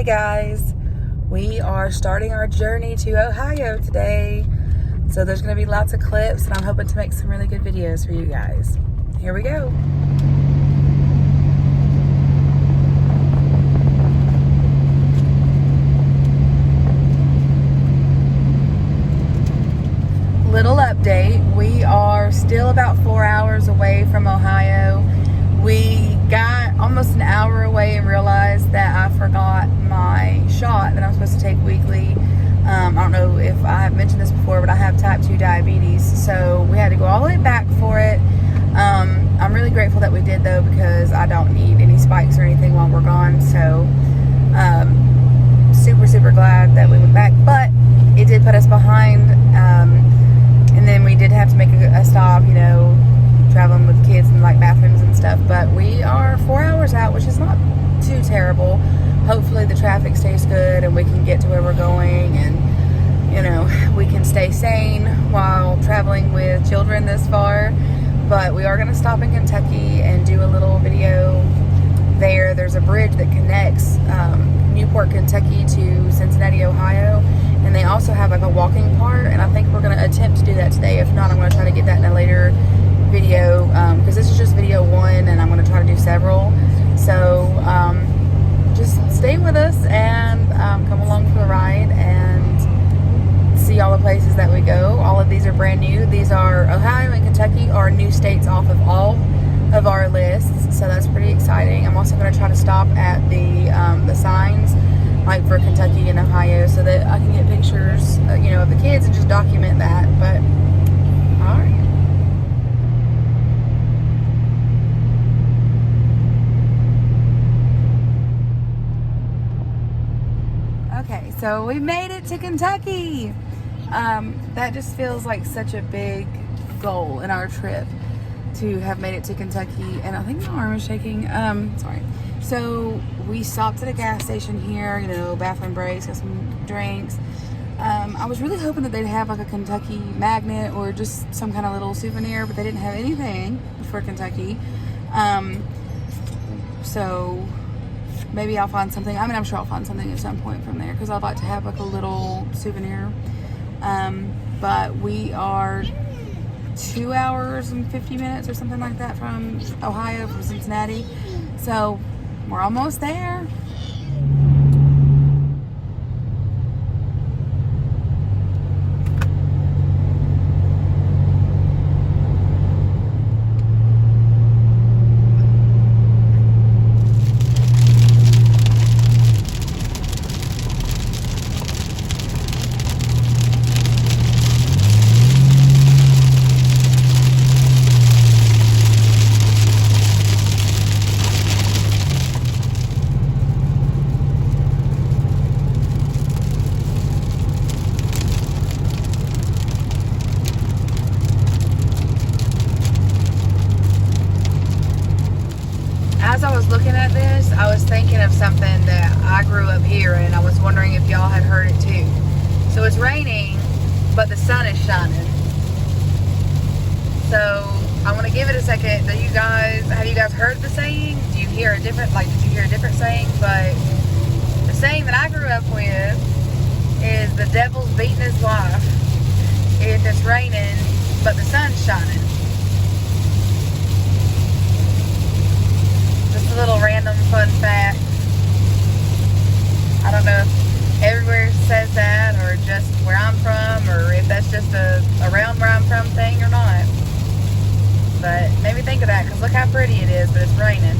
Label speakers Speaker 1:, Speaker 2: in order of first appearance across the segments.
Speaker 1: Hey guys, we are starting our journey to Ohio today. So there's going to be lots of clips and I'm hoping to make some really good videos for you guys. Here we go. Little update, we are still about 4 hours away from Ohio. We got almost an hour away and realized that I forgot my shot that I'm supposed to take weekly. I don't know if I have mentioned this before, but I have type 2 diabetes, so we had to go all the way back for it. I'm really grateful that we did though, because I don't need any spikes or anything while we're gone, so super glad that we went back, but it did put us behind. And then we did have to make a stop, you know, traveling with kids and like bathrooms and stuff. But we are 4 hours out, which is not too terrible. Hopefully the traffic stays good and we can get to where we're going, and you know, we can stay sane while traveling with children this far. But we are going to stop in Kentucky and do a little video there. There's a bridge that connects Newport, Kentucky to Cincinnati, Ohio. And they also have like a walking part, and I think we're going to attempt to do that today. If not, I'm going to try to get that in a later video, because this is just video one and I'm going to try to do several. So just stay with us and come along for the ride and see all the places that we go. All of these are brand new. These are Ohio and Kentucky are new states off of all of our lists, so that's pretty exciting. I'm also going to try to stop at the signs like for Kentucky and Ohio, so that I can get pictures, you know, of the kids and just document that. But all right. Okay, so we made it to Kentucky. That just feels like such a big goal in our trip to have made it to Kentucky, and I think my arm is shaking. Sorry. So we stopped at a gas station here, you know, bathroom breaks, got some drinks. I was really hoping that they'd have like a Kentucky magnet or just some kind of little souvenir, but they didn't have anything for Kentucky. So maybe I'll find something. I mean, I'm sure I'll find something at some point from there, because I'd like to have like a little souvenir. But we are 2 hours and 50 minutes or something like that from Ohio, from Cincinnati. So we're almost there. As I was looking at this, I was thinking of something that I grew up here, and I was wondering if y'all had heard it too. So it's raining, but the sun is shining. So I want to give it a second. Have you guys heard the saying? Do you hear a different, like, did you hear a different saying? But the saying that I grew up with is the devil's beating his wife if it's raining, but the sun's shining. A little random fun fact. I don't know if everywhere says that, or just where I'm from, or if that's just a around where I'm from thing or not. But maybe think of that, because look how pretty it is, but it's raining.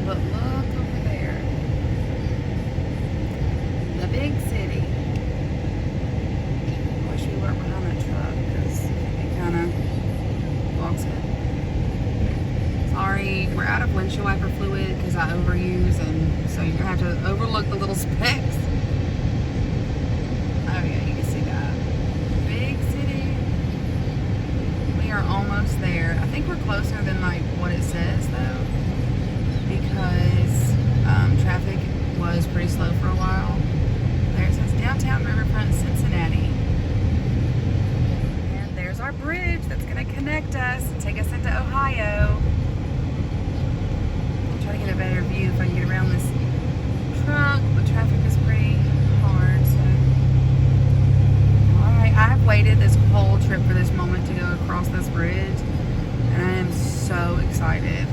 Speaker 1: But look over there. The big city. I wish we weren't behind that truck, because it kind of blocks it. Sorry, we're out of windshield wiper fluid because I overuse, and so you're going to have to overlook the little specks. slow for a while. There it says downtown Riverfront, Cincinnati. And there's our bridge that's gonna connect us and take us into Ohio. I'll try to get a better view if I can get around this truck, but traffic is pretty hard, so. Alright, I've waited this whole trip for this moment to go across this bridge, and I am so excited.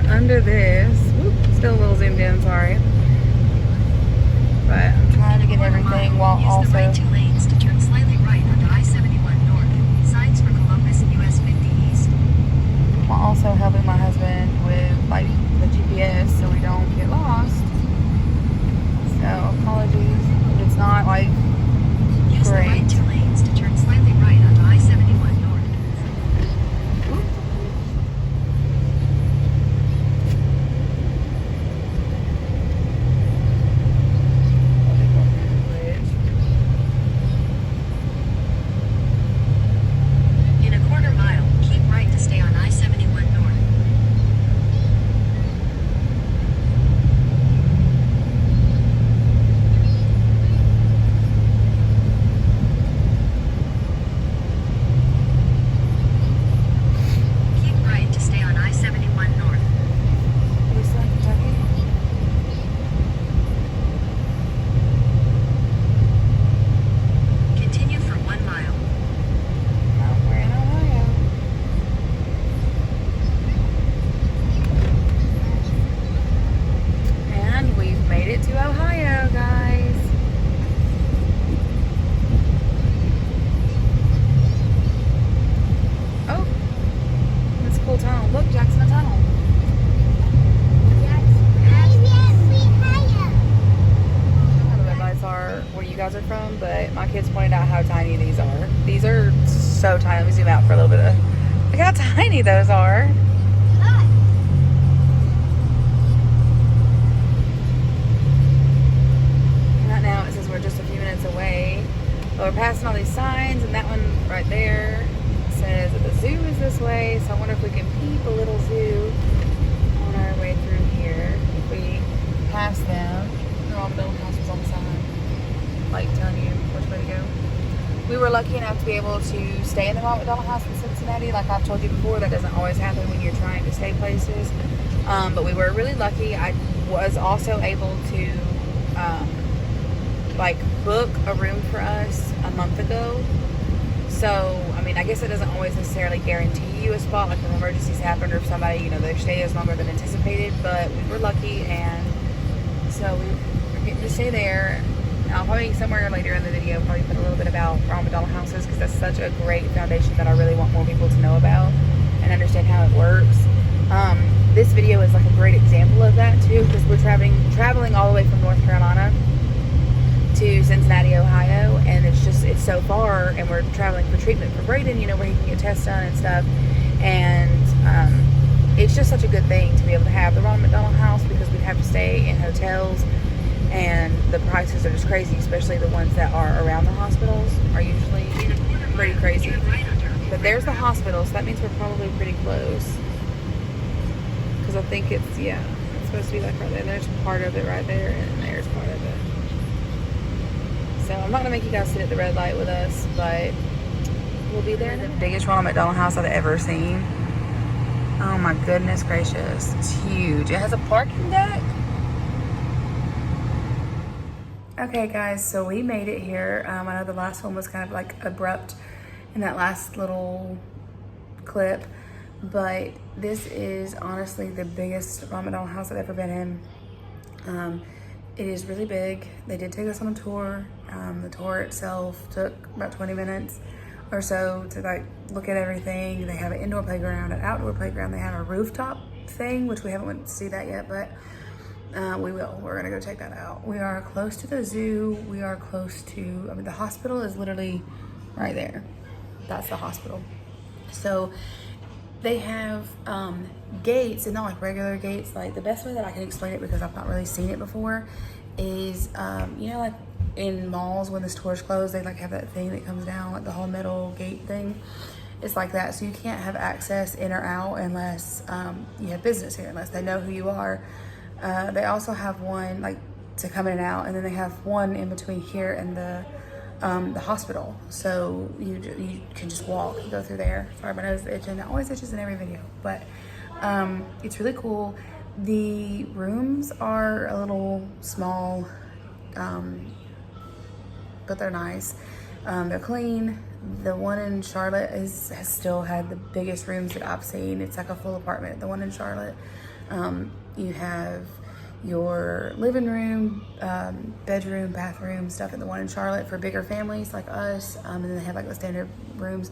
Speaker 1: Under this, still a little zoomed in, sorry. But I'm trying to get everything while
Speaker 2: Use
Speaker 1: also.
Speaker 2: the right 2 lanes to turn slightly right onto I-71 North. Signs for Columbus and US 50 East.
Speaker 1: While also helping my husband with like the GPS so we don't get lost. So apologies if it's not like
Speaker 2: Use
Speaker 1: great.
Speaker 2: the right 2 lanes to turn slightly right onto I-71 North.
Speaker 1: Are from, but my kids pointed out how tiny these are. These are so tiny. Let me zoom out for a little bit. Look how tiny those are. Right now it says we're just a few minutes away, but we're passing all these signs, and that one right there says that the zoo is this way, so I wonder if we can peep a little zoo on our way through here. If we pass them, the Armadillo House was on the side, like telling you which way to go. We were lucky enough to be able to stay in the Ronald McDonald House in Cincinnati. Like I've told you before, that doesn't always happen when you're trying to stay places. But we were really lucky. I was also able to like book a room for us a month ago. So, I mean, I guess it doesn't always necessarily guarantee you a spot, like if emergencies happen or if somebody, you know, their stay is longer than anticipated, but we were lucky, and so we were getting to stay there. I'll probably somewhere later in the video probably put a little bit about Ronald McDonald houses, because that's such a great foundation that I really want more people to know about and understand how it works. This video is like a great example of that too, because we're traveling all the way from North Carolina to Cincinnati, Ohio, and it's so far, and we're traveling for treatment for Braden, you know, where he can get tests done and stuff, and it's just such a good thing to be able to have the Ronald McDonald House, because we'd have to stay in hotels, and the prices are just crazy, especially the ones that are around the hospitals are usually pretty crazy. But there's the hospital, so that means we're probably pretty close, because I think it's supposed to be like right there. There's part of it right there, and there's part of it. So I'm not gonna make you guys sit at the red light with us, but we'll be there. The biggest Ronald McDonald House I've ever seen. Oh my goodness gracious, it's huge. It has a parking deck. Okay guys, so we made it here. I know the last one was kind of like abrupt in that last little clip, but this is honestly the biggest Ronald McDonald House I've ever been in. It is really big. They did take us on a tour. The tour itself took about 20 minutes or so to like look at everything. They have an indoor playground, an outdoor playground. They have a rooftop thing, which we haven't went to see that yet, but we will. We're gonna go check that out. We are close to the zoo. We are close to, I mean, the hospital is literally right there. That's the hospital. So they have gates, and not like regular gates. Like, the best way that I can explain it, because I've not really seen it before, is you know, like in malls when the stores close, they like have that thing that comes down, like the whole metal gate thing. It's like that. So you can't have access in or out unless you have business here, unless they know who you are. They also have one like to come in and out, and then they have one in between here and the hospital. So you can just walk and go through there. Sorry, my nose is itching. It always itches in every video, but it's really cool. The rooms are a little small, but they're nice. They're clean. The one in Charlotte has still had the biggest rooms that I've seen. It's like a full apartment. The one in Charlotte, you have your living room, bedroom, bathroom, stuff in the one in Charlotte for bigger families like us, and then they have like the standard rooms.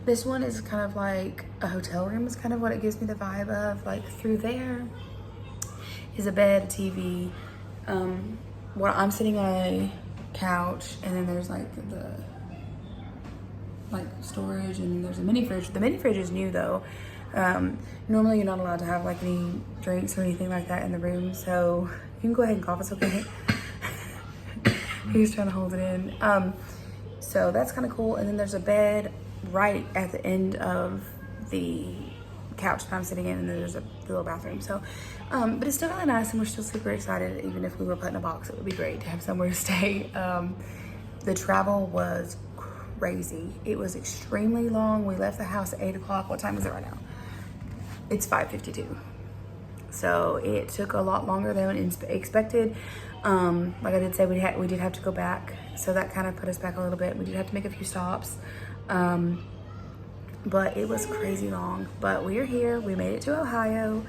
Speaker 1: This one is kind of like a hotel room is kind of what it gives me the vibe of. Like, through there is a bed, a TV, where I'm sitting on a couch, and then there's like the storage, and there's a mini fridge. The mini fridge is new though. Normally you're not allowed to have like any drinks or anything like that in the room, so you can go ahead and cough, it's okay. He's trying to hold it in. So that's kind of cool. And then there's a bed right at the end of the couch that I'm sitting in, and then there's a little bathroom. So but it's still really nice, and we're still super excited. Even if we were put in a box, it would be great to have somewhere to stay. The travel was crazy. It was extremely long. We left the house at 8 o'clock. What time is it right now? It's 5:52. So it took a lot longer than expected. Like I did say, we did have to go back, so that kind of put us back a little bit. We did have to make a few stops, but it was crazy long. But we are here. We made it to Ohio.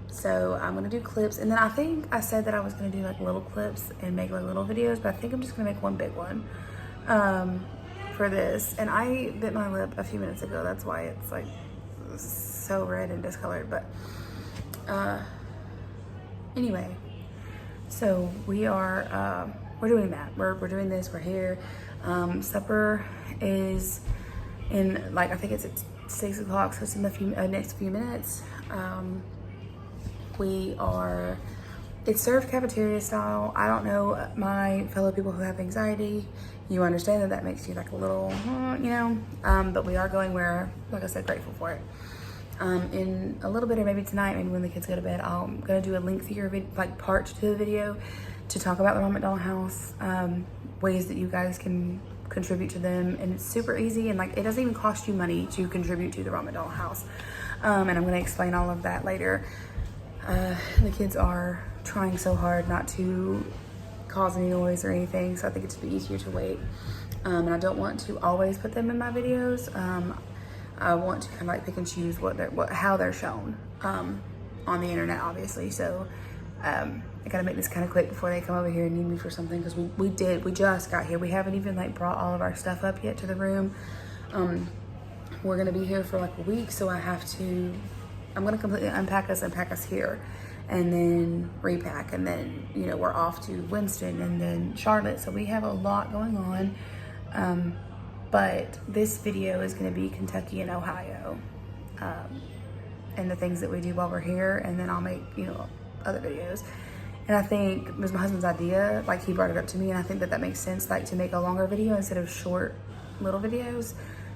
Speaker 1: So I'm gonna do clips, and then I think I said that I was gonna do like little clips and make like little videos, but I think I'm just gonna make one big one for this. And I bit my lip a few minutes ago, that's why it's like so red and discolored. But anyway, so we are we're doing that. We're doing this. We're here. Supper is in, like, I think it's at 6 o'clock, so it's in the next few minutes. It's served cafeteria style. I don't know, my fellow people who have anxiety, you understand that makes you like a little, you know, but we are going where, like I said, grateful for it. In a little bit, or maybe tonight, maybe when the kids go to bed, I'm gonna do a lengthier part to the video to talk about the Ron McDonald House, ways that you guys can contribute to them. And it's super easy, and like, it doesn't even cost you money to contribute to the Ron McDonald House. And I'm gonna explain all of that later. The kids are trying so hard not to cause any noise or anything, so I think it's be easier to wait. And I don't want to always put them in my videos. I want to kind of like pick and choose how they're shown on the internet, obviously. So I gotta make this kind of quick before they come over here and need me for something, because we just got here. We haven't even like brought all of our stuff up yet to the room. We're gonna be here for like a week, so I'm gonna completely unpack us here, and then repack, and then, you know, we're off to Winston and then Charlotte. So we have a lot going on. But this video is gonna be Kentucky and Ohio, and the things that we do while we're here, and then I'll make, you know, other videos. And I think it was my husband's idea, like he brought it up to me, and I think that makes sense, like to make a longer video instead of short little videos,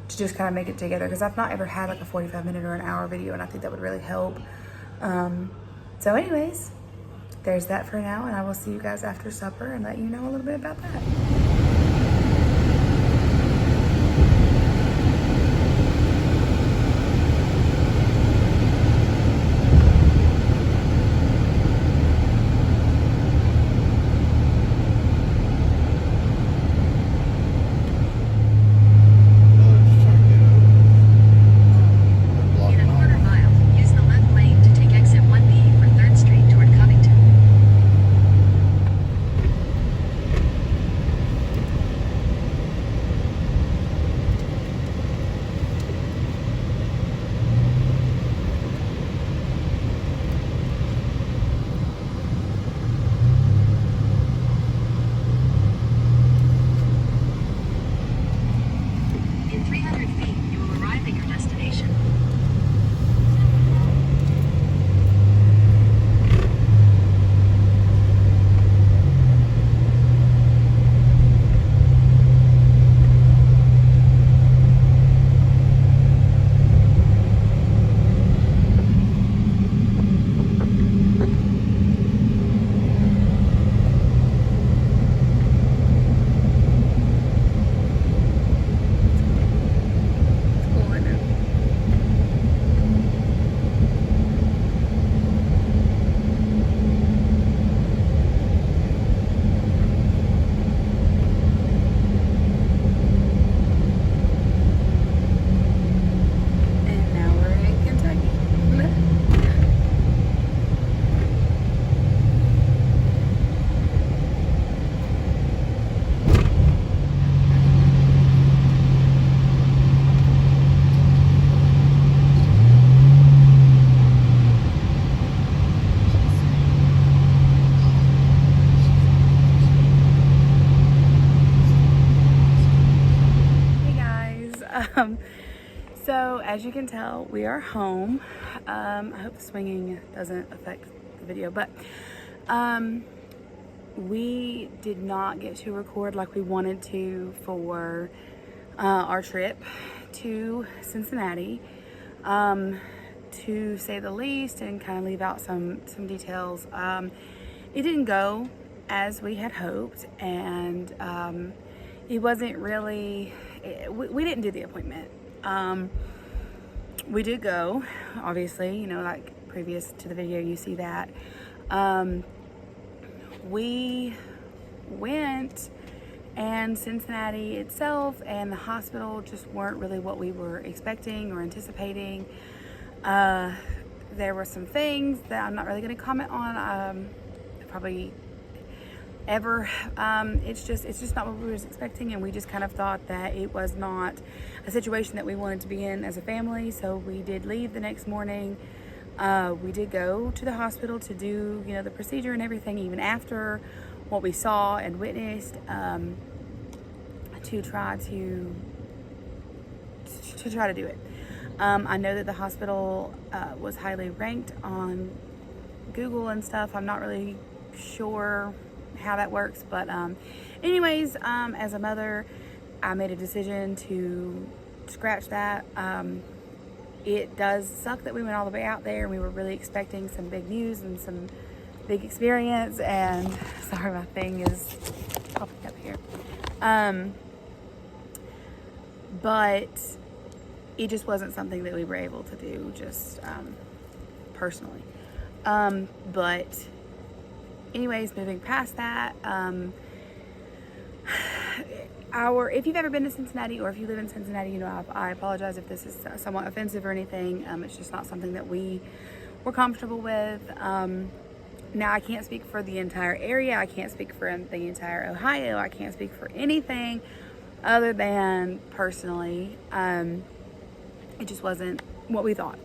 Speaker 1: to just kind of make it together, because I've not ever had like a 45-minute or an hour video, and I think that would really help. So anyways, there's that for now, and I will see you guys after supper and let you know a little bit about that. So as you can tell, we are home. I hope the swinging doesn't affect the video, but we did not get to record like we wanted to for our trip to Cincinnati, to say the least, and kind of leave out some details. It didn't go as we had hoped, and it wasn't really, we didn't do the appointment. We did go, obviously, you know, like previous to the video, you see that. We went, and Cincinnati itself and the hospital just weren't really what we were expecting or anticipating. There were some things that I'm not really going to comment on, probably ever. It's just not what we were expecting, and we just kind of thought that it was not a situation that we wanted to be in as a family. So we did leave the next morning. We did go to the hospital to do, you know, the procedure and everything, even after what we saw and witnessed, to try to do it. I know that the hospital was highly ranked on Google and stuff. I'm not really sure how that works, but anyways, as a mother, I made a decision to scratch that. It does suck that we went all the way out there. We were really expecting some big news and some big experience, and sorry, my thing is popping up here. But it just wasn't something that we were able to do, just personally. But anyways, moving past that, if you've ever been to Cincinnati, or if you live in Cincinnati, you know, I apologize if this is somewhat offensive or anything. It's just not something that we were comfortable with. Now, I can't speak for the entire area. I can't speak for the entire Ohio. I can't speak for anything other than personally, it just wasn't what we thought.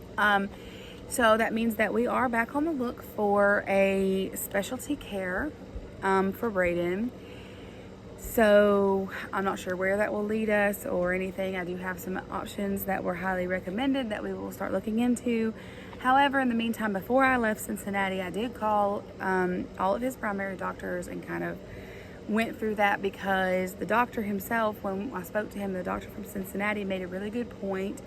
Speaker 1: So that means that we are back on the look for a specialty care for Braden. So I'm not sure where that will lead us or anything. I do have some options that were highly recommended that we will start looking into. However, in the meantime, before I left Cincinnati, I did call all of his primary doctors and kind of went through that, because the doctor himself, when I spoke to him, the doctor from Cincinnati made a really good point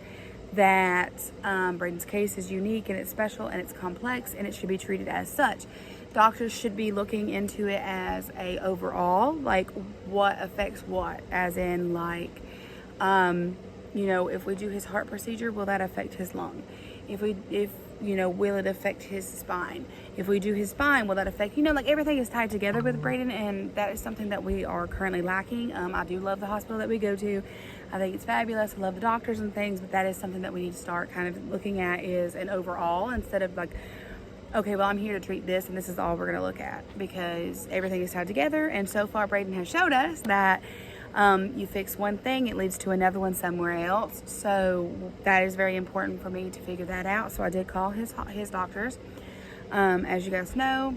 Speaker 1: that Braden's case is unique and it's special and it's complex, and it should be treated as such. Doctors should be looking into it as a overall, like what affects what, as in like, you know, if we do his heart procedure, will that affect his lung? If you know, will it affect his spine? If we do his spine, will that affect, you know, like everything is tied together with Braden, and that is something that we are currently lacking. I do love the hospital that we go to. I think it's fabulous. I love the doctors and things, but that is something that we need to start kind of looking at, is an overall, instead of like, okay, well, I'm here to treat this and this is all we're going to look at, because everything is tied together. And so far, Braden has showed us that you fix one thing, it leads to another one somewhere else. So that is very important for me to figure that out. So I did call his doctors. As you guys know,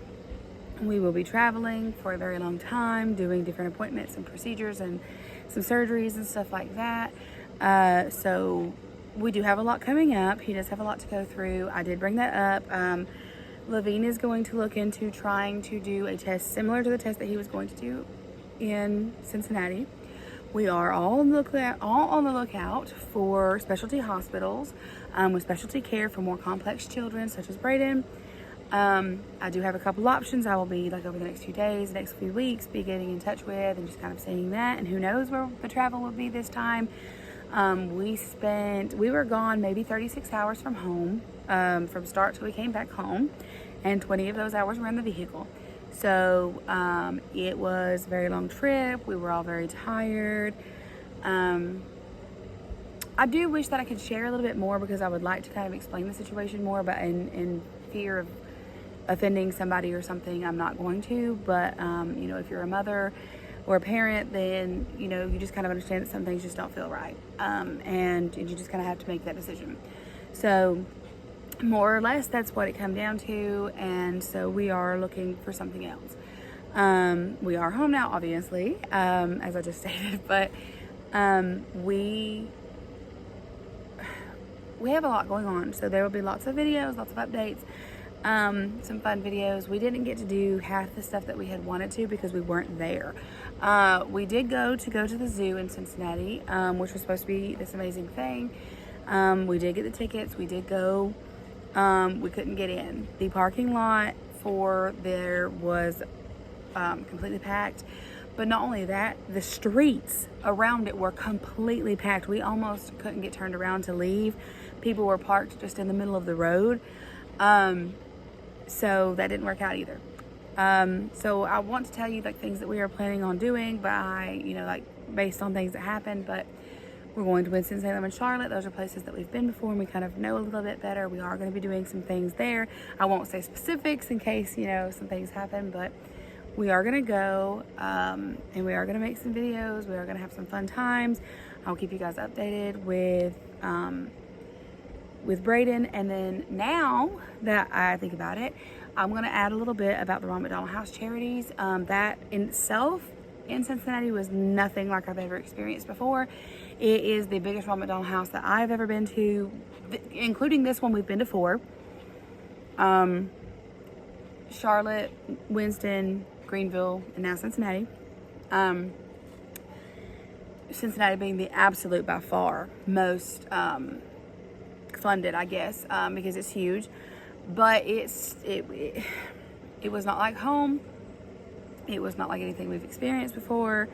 Speaker 1: we will be traveling for a very long time, doing different appointments and procedures and some surgeries and stuff like that. So we do have a lot coming up. He does have a lot to go through. I did bring that up. Levine is going to look into trying to do a test similar to the test that he was going to do in Cincinnati. We are all on the lookout for specialty hospitals with specialty care for more complex children, such as Braden. I do have a couple options. I will be, like, over the next few days, next few weeks, be getting in touch with and just kind of seeing that. And who knows where the travel will be this time. We were gone maybe 36 hours from home, from start till we came back home, and 20 of those hours were in the vehicle. So it was a very long trip. We were all very tired. I do wish that I could share a little bit more, because I would like to kind of explain the situation more, but in fear of offending somebody or something, I'm not going to. But you know, if you're a mother or a parent, then you know, you just kind of understand that some things just don't feel right, and you just kind of have to make that decision. So more or less, that's what it came down to. And so we are looking for something else. We are home now, obviously, as I just stated, but we have a lot going on. So there will be lots of videos, lots of updates, some fun videos. We didn't get to do half the stuff that we had wanted to because we weren't there. We did go to the zoo in Cincinnati, which was supposed to be this amazing thing. We did get the tickets. We did go. We couldn't get in. The parking lot for there was completely packed. But not only that, the streets around it were completely packed. We almost couldn't get turned around to leave. People were parked just in the middle of the road. So that didn't work out either. So I want to tell you like things that we are planning on doing by, like based on things that happened, but we're going to Winston-Salem and Charlotte. Those are places that we've been before and we kind of know a little bit better. We are going to be doing some things there. I won't say specifics in case, some things happen, but we are going to go, and we are going to make some videos. We are going to have some fun times. I'll keep you guys updated with Braden. And then now that I think about it, I'm going to add a little bit about the Ronald McDonald House charities. That in itself in Cincinnati was nothing like I've ever experienced before. It is the biggest Ronald McDonald House that I've ever been to, including this one we've been to 4. Charlotte, Winston, Greenville, and now Cincinnati. Cincinnati being the absolute by far most funded, I guess, because it's huge. But it was not like home. It was not like anything we've experienced before.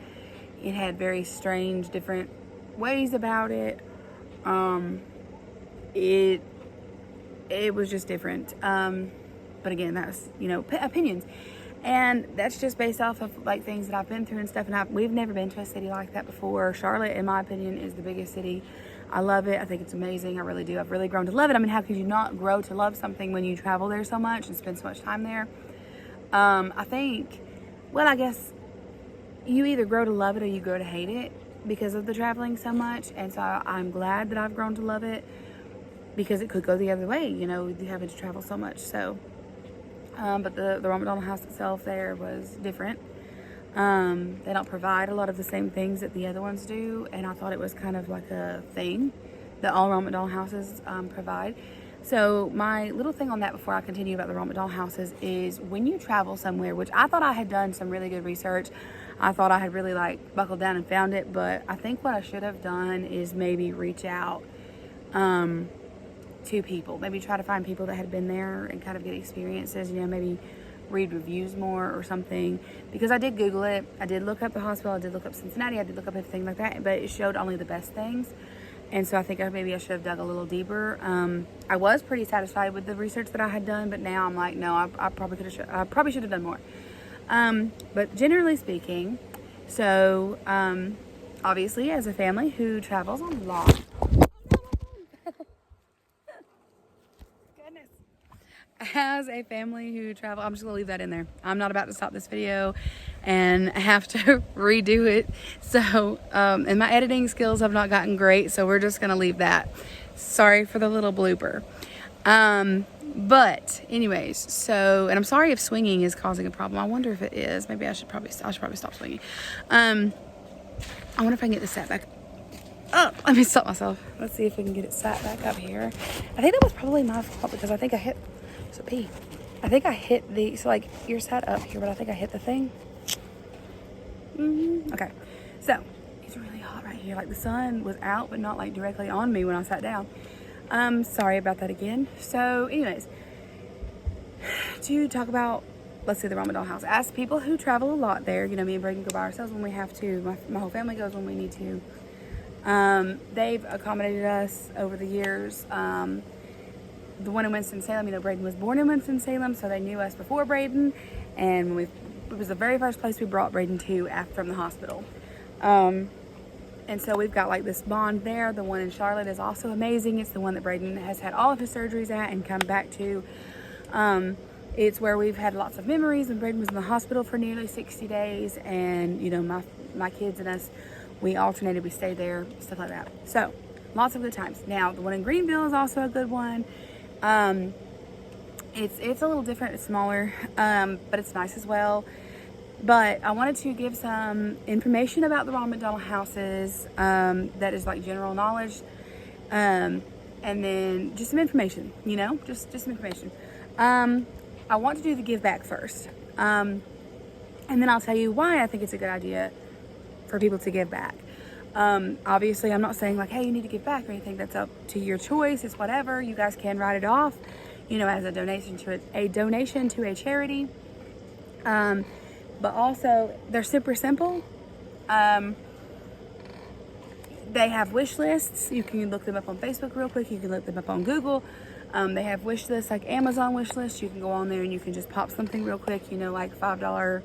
Speaker 1: It had very strange, different ways about it. It was just different. But again, that's opinions. And that's just based off of like things that I've been through and stuff. And we've never been to a city like that before. Charlotte, in my opinion, is the biggest city. I love it. I think it's amazing. I really do. I've really grown to love it. I mean, how could you not grow to love something when you travel there so much and spend so much time there? I think, I guess you either grow to love it or you grow to hate it because of the traveling so much. And so I'm glad that I've grown to love it because it could go the other way, having to travel so much. So, but the Ronald McDonald House itself there was different. They don't provide a lot of the same things that the other ones do, and I thought it was kind of like a thing that all Ronald McDonald houses provide. So my little thing on that before I continue about the Ronald McDonald houses is when you travel somewhere, which I thought I had done some really good research. I thought I had really like buckled down and found it, but I think what I should have done is maybe reach out to people, maybe try to find people that had been there and kind of get experiences, maybe read reviews more or something, because I did Google it. I did look up the hospital. I did look up Cincinnati. I did look up everything like that, but it showed only the best things. And so I think maybe I should have dug a little deeper. I was pretty satisfied with the research that I had done, but now I'm like, no, I probably should have done more. But generally speaking, so obviously as a family who travels a lot, as a family who travel, I'm just gonna leave that in there. I'm not about to stop this video and have to redo it. So, and my editing skills have not gotten great, so we're just gonna leave that. Sorry for the little blooper. But anyways, so, and I'm sorry if swinging is causing a problem. I wonder if it is. Maybe I should probably stop swinging. I wonder if I can get this sat back up. Let me stop myself. Let's see if we can get it sat back up here. I think that was probably my fault because I think I hit, I think I hit the, so like you're sat up here, but I think I hit the thing. Okay, so it's really hot right here. Like the sun was out, but not like directly on me when I sat down. Sorry about that again. So anyways, to talk about, let's say the Ronald McDonald House. As people who travel a lot there, me and Braden go by ourselves when we have to. My whole family goes when we need to. They've accommodated us over the years. The one in Winston-Salem, Braden was born in Winston-Salem, so they knew us before Braden, and it was the very first place we brought Braden to from the hospital. And so we've got like this bond there. The one in Charlotte is also amazing. It's the one that Braden has had all of his surgeries at and come back to. It's where we've had lots of memories when Braden was in the hospital for nearly 60 days, and my kids and us, we alternated, we stayed there, stuff like that. So lots of good times. Now the one in Greenville is also a good one. It's a little different, it's smaller, but it's nice as well. But I wanted to give some information about the Ronald McDonald houses, that is like general knowledge. and then just some information, you know, just some information. I want to do the give back first. And then I'll tell you why I think it's a good idea for people to give back. Obviously, I'm not saying like, hey, you need to give back or anything. That's up to your choice. It's whatever. You guys can write it off, you know, as a donation to a charity. But also, they're super simple. They have wish lists. You can look them up on Facebook real quick. You can look them up on Google. They have wish lists like Amazon wish lists. You can go on there and you can just pop something real quick, you know, like $5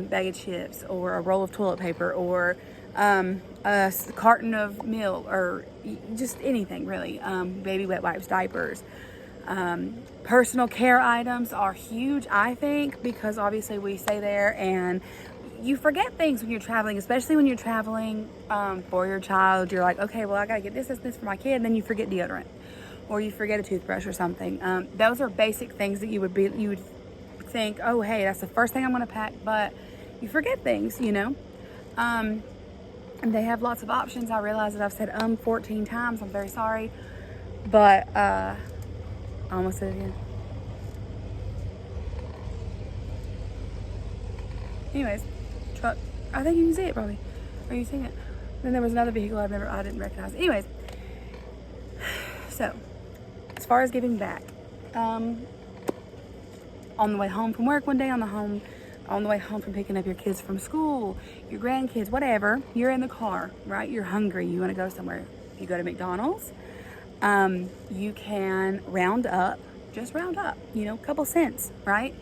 Speaker 1: bag of chips or a roll of toilet paper or a carton of milk or just anything really. Baby wet wipes, diapers. Personal care items are huge, I think, because obviously we stay there and you forget things when you're traveling, especially when you're traveling for your child. You're like, okay, well, I gotta get this for my kid, and then you forget deodorant or you forget a toothbrush or something. Those are basic things that you would think, oh, hey, that's the first thing I'm gonna pack, but you forget things, you know. And they have lots of options. I realize that I've said 14 times. I'm very sorry, but I almost said it again. Anyways, truck. I think you can see it probably. Are you seeing it? Then there was another vehicle I didn't recognize. Anyways, so as far as giving back, on the way home from work one day, on the way home from picking up your kids from school, your grandkids, whatever, you're in the car, right? You're hungry. You want to go somewhere. You go to McDonald's. You can round up, you know, a couple cents, right?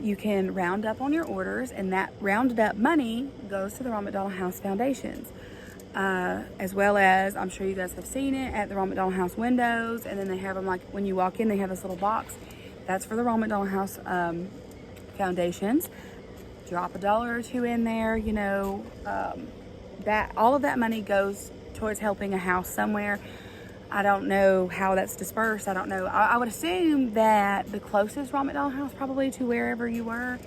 Speaker 1: You can round up on your orders, and that rounded up money goes to the Ronald McDonald House Foundations, as well as, I'm sure you guys have seen it at the Ronald McDonald House windows, and then they have them like when you walk in, they have this little box. That's for the Ronald McDonald House Foundations. Drop $1 or $2 in there, you know, that all of that money goes towards helping a house somewhere. I don't know how that's dispersed. I don't know. I would assume that the closest Ronald McDonald House probably to wherever you were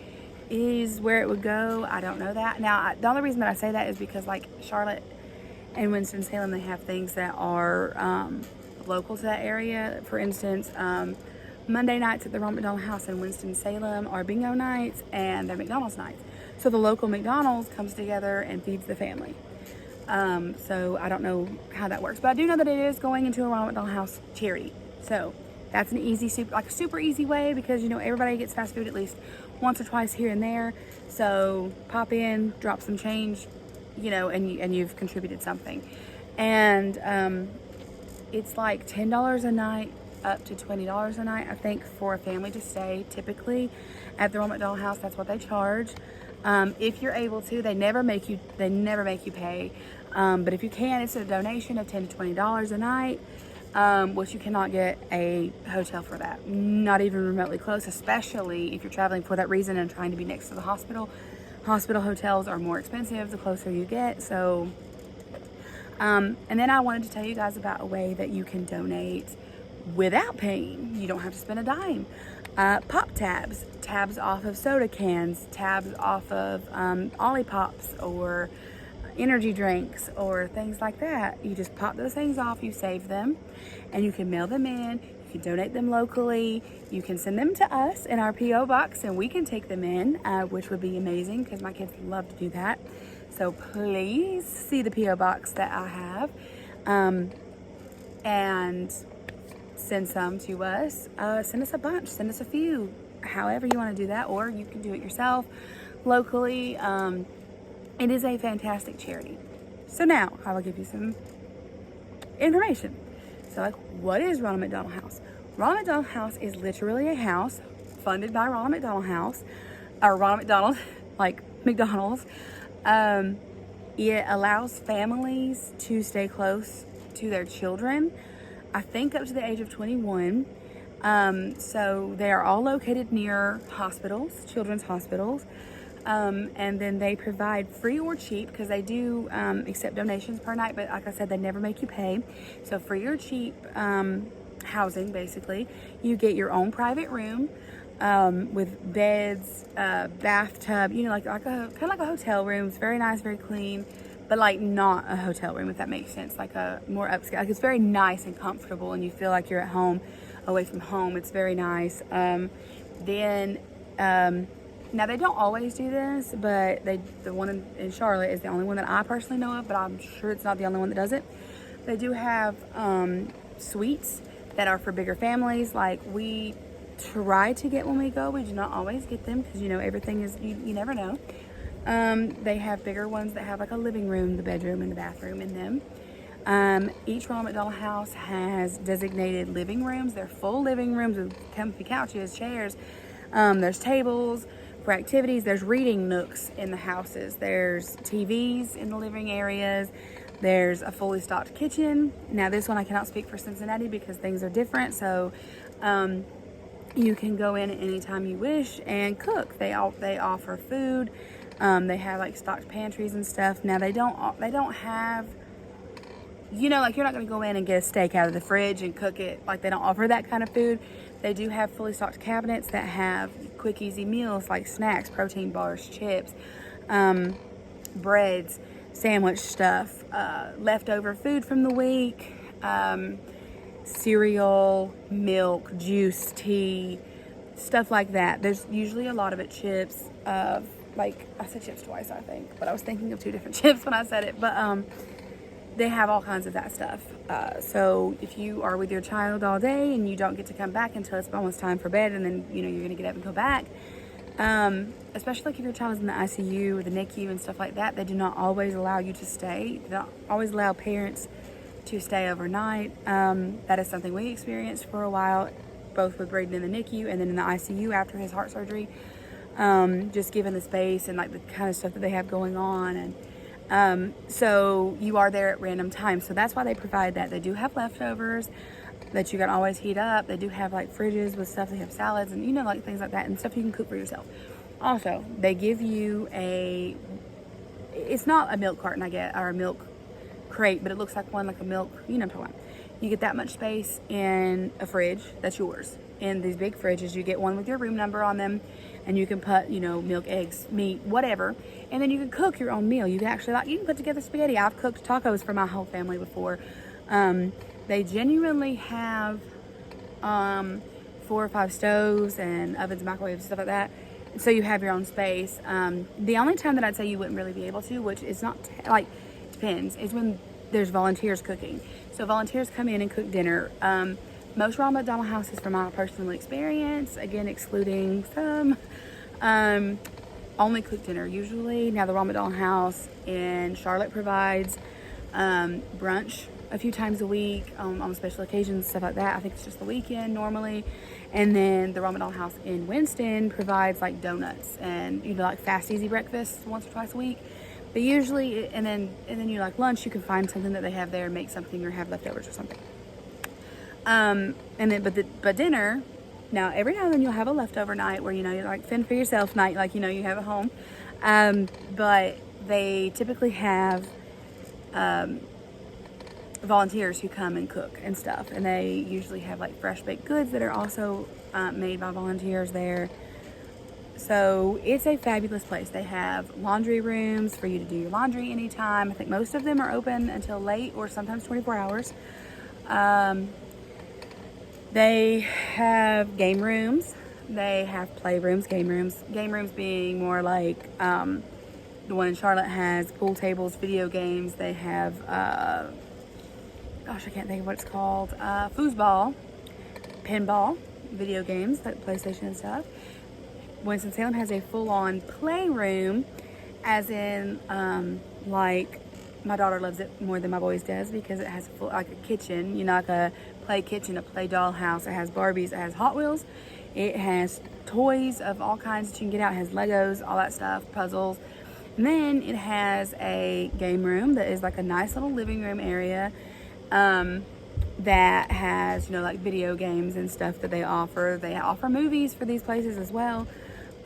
Speaker 1: is where it would go. I don't know that. Now, the only reason that I say that is because like Charlotte and Winston-Salem, they have things that are local to that area. For instance, Monday nights at the Ronald McDonald House in Winston-Salem are bingo nights and they're McDonald's nights. So the local McDonald's comes together and feeds the family. So I don't know how that works, but I do know that it is going into a Ronald McDonald House charity. So that's an easy, super easy way, because you know everybody gets fast food at least once or twice here and there. So pop in, drop some change, you know, and you've contributed something. And it's like $10 a night up to $20 a night, I think, for a family to stay. Typically at the Ronald McDonald House, that's what they charge. If you're able to, they never make you pay. But if you can, it's a donation of $10 to $20 a night, which you cannot get a hotel for that. Not even remotely close, especially if you're traveling for that reason and trying to be next to the hospital. Hospital hotels are more expensive the closer you get. So, and then I wanted to tell you guys about a way that you can donate without paying. You don't have to spend a dime. Pop tabs off of soda cans, tabs off of Ollie-Pops or energy drinks or things like that. You just pop those things off, you save them, and you can mail them in. You can donate them locally. You can send them to us in our P.O. box, and we can take them in, which would be amazing because my kids love to do that. So please see the P.O. box that I have, and send some to us. Send us a bunch, send us a few, however you want to do that, or you can do it yourself locally. It is a fantastic charity. So now I will give you some information. So like, what is Ronald McDonald House? Ronald McDonald House is literally a house funded by Ronald McDonald House, or Ronald McDonald, like McDonald's. It allows families to stay close to their children, I think up to the age of 21. So they are all located near hospitals, children's hospitals. And then they provide free or cheap, because they do accept donations per night, but like I said, they never make you pay. So free or cheap housing, basically. You get your own private room with beds, bathtub, you know, like a kind of like a hotel room. It's very nice, very clean, but like not a hotel room, if that makes sense, like a more upscale. Like it's very nice and comfortable, and you feel like you're at home, away from home. It's very nice. Now they don't always do this, but the one in Charlotte is the only one that I personally know of, but I'm sure it's not the only one that does it. They do have suites that are for bigger families. Like we try to get when we go. We do not always get them because, you know, everything is, you never know. They have bigger ones that have like a living room, the bedroom, and the bathroom in them. Each Ronald McDonald house has designated living rooms. They're full living rooms with comfy couches, chairs. There's tables for activities. There's reading nooks in the houses. There's TVs in the living areas. There's a fully stocked kitchen. Now this one I cannot speak for Cincinnati because things are different. So you can go in at any time you wish and cook. They offer food. They have like stocked pantries and stuff. Now they don't have, you know, like you're not going to go in and get a steak out of the fridge and cook it. Like they don't offer that kind of food. They do have fully stocked cabinets that have quick, easy meals like snacks, protein bars, chips, breads, sandwich stuff, leftover food from the week, cereal, milk, juice, tea, stuff like that. There's usually a lot of it chips, like I said chips twice, I think, but I was thinking of 2 different chips when I said it. But they have all kinds of that stuff. So if you are with your child all day and you don't get to come back until it's almost time for bed, and then, you know, you're going to get up and go back, especially like if your child is in the ICU or the NICU and stuff like that, they do not always allow you to stay. They don't always allow parents to stay overnight. That is something we experienced for a while, both with Braden in the NICU and then in the ICU after his heart surgery. Just given the space and like the kind of stuff that they have going on, and so you are there at random times. So that's why they provide that. They do have leftovers that you can always heat up. They do have like fridges with stuff. They have salads and, you know, like things like that and stuff you can cook for yourself. Also, they give you it's not a milk carton, I get, or a milk crate, but it looks like one, like a milk, you know what I'm talking about. You get that much space in a fridge that's yours. In these big fridges, you get one with your room number on them, and you can put, you know, milk, eggs, meat, whatever, and then you can cook your own meal. You can actually, like, you can put together spaghetti. I've cooked tacos for my whole family before. They genuinely have 4 or 5 stoves and ovens, microwaves, stuff like that. So you have your own space. The only time that I'd say you wouldn't really be able to, which is not like depends, is when there's volunteers cooking. So volunteers come in and cook dinner. Most Ronald McDonald houses, from my personal experience, again excluding some, only cook dinner usually. Now the Ronald McDonald house in Charlotte provides brunch a few times a week on special occasions, stuff like that. I think it's just the weekend normally. And then the Ronald McDonald house in Winston provides like donuts and, you know, like fast, easy breakfast once or twice a week. But usually, and then you like lunch, you can find something that they have there and make something or have leftovers or something. But dinner, now every now and then you'll have a leftover night where, you know, you're like fend for yourself night, like, you know, you have at home. But they typically have volunteers who come and cook and stuff, and they usually have like fresh baked goods that are also made by volunteers there. So it's a fabulous place. They have laundry rooms for you to do your laundry anytime. I think most of them are open until late or sometimes 24 hours. They have game rooms. They have playrooms, game rooms being more like the one in Charlotte has pool tables, video games. They have, gosh, I can't think of what it's called, foosball, pinball, video games like PlayStation and stuff. Winston-Salem has a full-on playroom, as in, like, my daughter loves it more than my boys does because it has like a kitchen, you know, like a play kitchen, a play doll house. It has Barbies, it has Hot Wheels, it has toys of all kinds that you can get out. It has Legos, all that stuff, puzzles. And then it has a game room that is like a nice little living room area that has, you know, like video games and stuff that they offer. They offer movies for these places as well.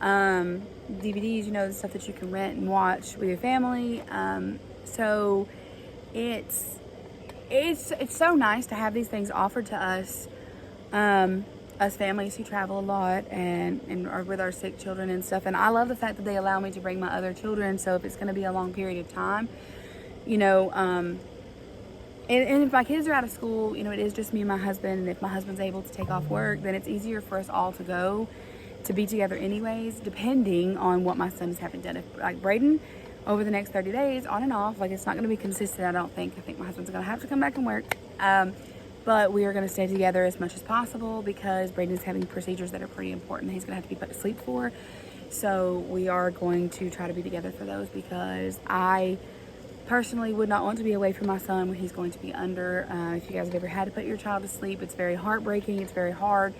Speaker 1: DVDs, you know, the stuff that you can rent and watch with your family. So it's so nice to have these things offered to us, us families who travel a lot and are with our sick children and stuff. And I love the fact that they allow me to bring my other children. So if it's going to be a long period of time, you know, and if my kids are out of school, you know, it is just me and my husband. And if my husband's able to take off work, then it's easier for us all to go to be together anyways, depending on what my son is having done. If, like Braden, over the next 30 days, on and off, like it's not going to be consistent, I don't think. I think my husband's going to have to come back and work. But we are going to stay together as much as possible because Braden is having procedures that are pretty important. He's going to have to be put to sleep for. So we are going to try to be together for those because I personally would not want to be away from my son when he's going to be under. If you guys have ever had to put your child to sleep, it's very heartbreaking. It's very hard.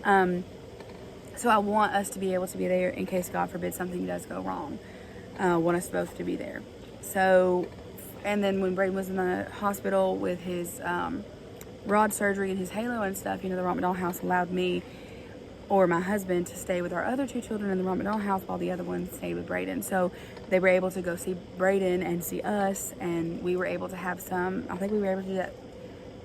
Speaker 1: So I want us to be able to be there in case, God forbid, something does go wrong. I want us both to be there. So, and then when Braden was in the hospital with his rod surgery and his halo and stuff, you know, the Ramadan house allowed me or my husband to stay with our other two children in the Ramadan house while the other one stayed with Braden. So they were able to go see Braden and see us, and we were able to have some, I think we were able to do that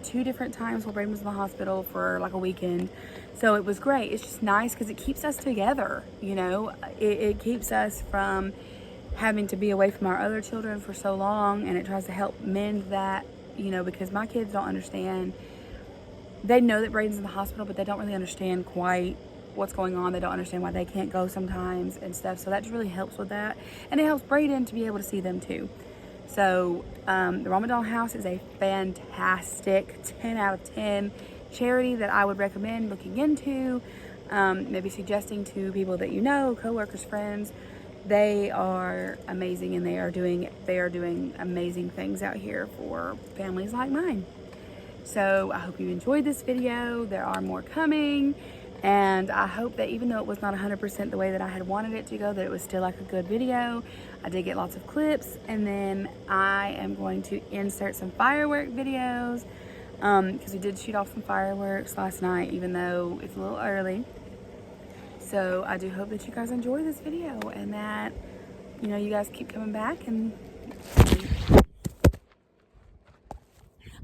Speaker 1: 2 different times while Braden was in the hospital for like a weekend. So it was great. It's just nice because it keeps us together, you know. It keeps us from having to be away from our other children for so long, and it tries to help mend that, you know, because my kids don't understand. They know that Braden's in the hospital, but they don't really understand quite what's going on. They don't understand why they can't go sometimes and stuff. So that just really helps with that. And it helps Braden to be able to see them too. So the Ramadan House is a fantastic 10 out of 10 charity that I would recommend looking into, maybe suggesting to people that you know, coworkers, friends. They are amazing, and they are doing amazing things out here for families like mine. So I hope you enjoyed this video. There are more coming, and I hope that even though it was not 100% the way that I had wanted it to go, that it was still like a good video. I did get lots of clips, and then I am going to insert some firework videos because we did shoot off some fireworks last night, even though it's a little early. So I do hope that you guys enjoy this video and that, you know, you guys keep coming back. And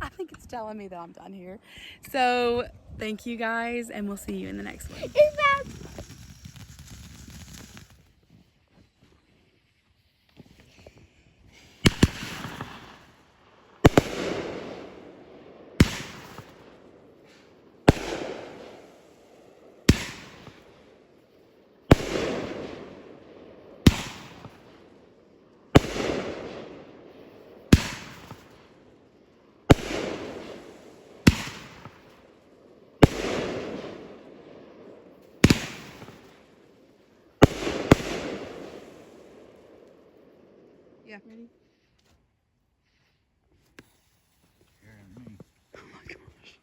Speaker 1: I think it's telling me that I'm done here. So thank you guys, and we'll see you in the next one. Yeah. Ready? Oh my gosh.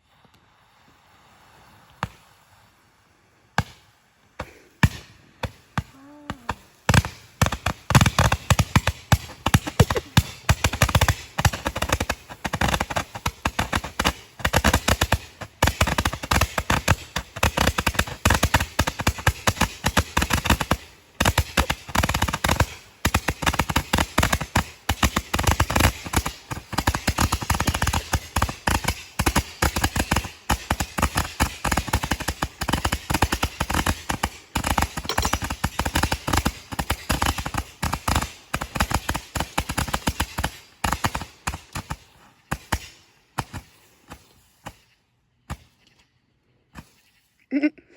Speaker 1: Oh.